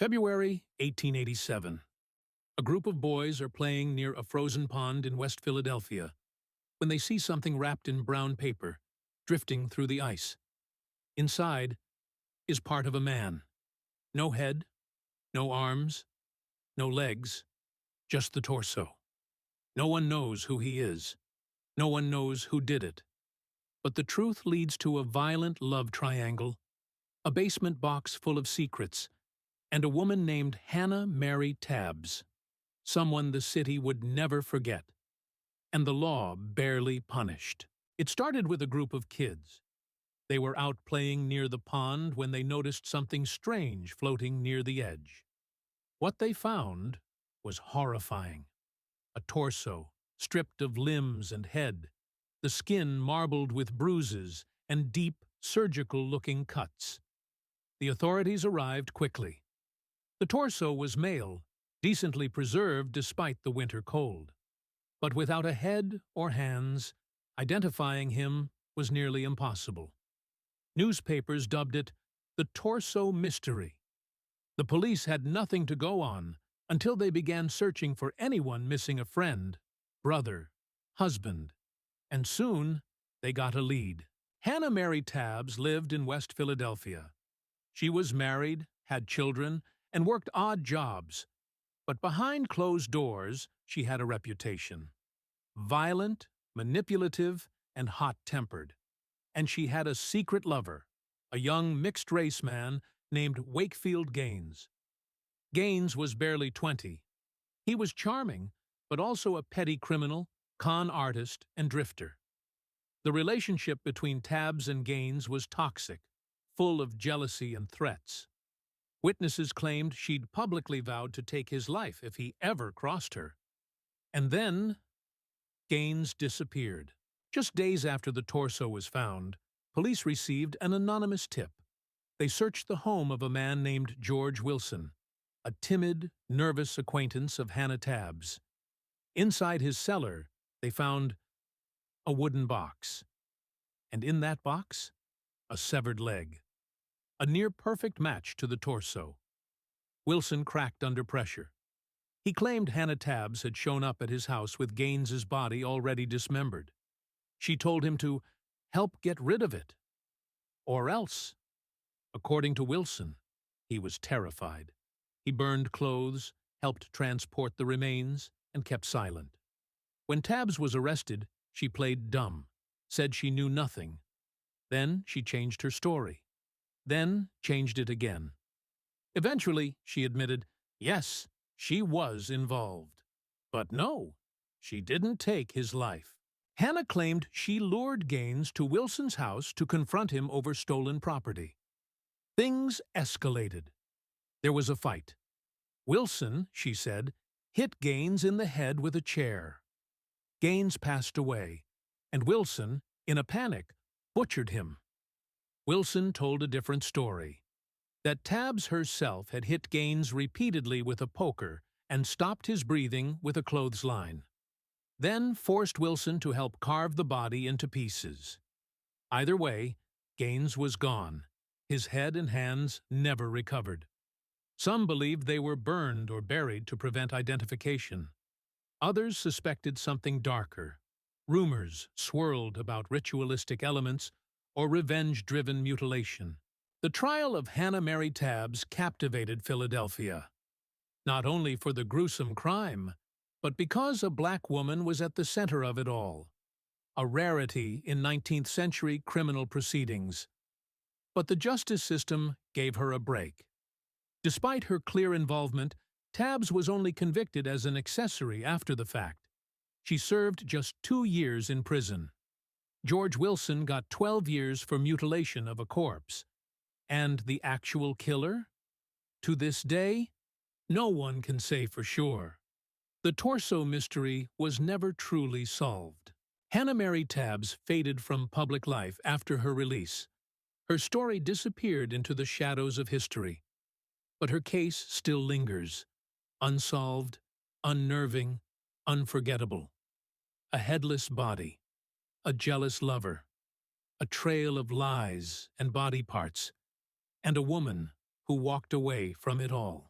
February 1887. A group of boys are playing near a frozen pond in West Philadelphia when they see something wrapped in brown paper drifting through the ice. Inside is part of a man. No head, no arms, no legs, just the torso. No one knows who he is. No one knows who did it. But the truth leads to a violent love triangle, a basement box full of secrets, and a woman named Hannah Mary Tabbs, someone the city would never forget, and the law barely punished. It started with a group of kids. They were out playing near the pond when they noticed something strange floating near the edge. What they found was horrifying. A torso, stripped of limbs and head, the skin marbled with bruises and deep, surgical-looking cuts. The authorities arrived quickly. The torso was male, decently preserved despite the winter cold. But without a head or hands, identifying him was nearly impossible. Newspapers dubbed it the torso mystery. The police had nothing to go on until they began searching for anyone missing a friend, brother, husband, and soon they got a lead. Hannah Mary Tabbs lived in West Philadelphia. She was married, had children, and worked odd jobs. But behind closed doors, she had a reputation. Violent, manipulative, and hot-tempered. And she had a secret lover, a young mixed-race man named Wakefield Gaines. Gaines was barely 20. He was charming, but also a petty criminal, con artist, and drifter. The relationship between Tabbs and Gaines was toxic, full of jealousy and threats. Witnesses claimed she'd publicly vowed to take his life if he ever crossed her. And then, Gaines disappeared. Just days after the torso was found, police received an anonymous tip. They searched the home of a man named George Wilson, a timid, nervous acquaintance of Hannah Tabbs. Inside his cellar, they found a wooden box. And in that box, a severed leg. A near-perfect match to the torso. Wilson cracked under pressure. He claimed Hannah Tabbs had shown up at his house with Gaines's body already dismembered. She told him to help get rid of it. Or else. According to Wilson, he was terrified. He burned clothes, helped transport the remains, and kept silent. When Tabbs was arrested, she played dumb, said she knew nothing. Then she changed her story. Then changed it again. Eventually, she admitted, yes, she was involved. But no, she didn't take his life. Hannah claimed she lured Gaines to Wilson's house to confront him over stolen property. Things escalated. There was a fight. Wilson, she said, hit Gaines in the head with a chair. Gaines passed away, and Wilson, in a panic, butchered him. Wilson told a different story, that Tabbs herself had hit Gaines repeatedly with a poker and stopped his breathing with a clothesline, then forced Wilson to help carve the body into pieces. Either way, Gaines was gone. His head and hands never recovered. Some believed they were burned or buried to prevent identification. Others suspected something darker. Rumors swirled about ritualistic elements or revenge-driven mutilation. The trial of Hannah Mary Tabbs captivated Philadelphia, not only for the gruesome crime, but because a black woman was at the center of it all, a rarity in 19th-century criminal proceedings. But the justice system gave her a break. Despite her clear involvement, Tabbs was only convicted as an accessory after the fact. She served just 2 years in prison. George Wilson got 12 years for mutilation of a corpse. And the actual killer? To this day, no one can say for sure. The torso mystery was never truly solved. Hannah Mary Tabbs faded from public life after her release. Her story disappeared into the shadows of history. But her case still lingers, unsolved, unnerving, unforgettable. A headless body, a jealous lover, a trail of lies and body parts, and a woman who walked away from it all.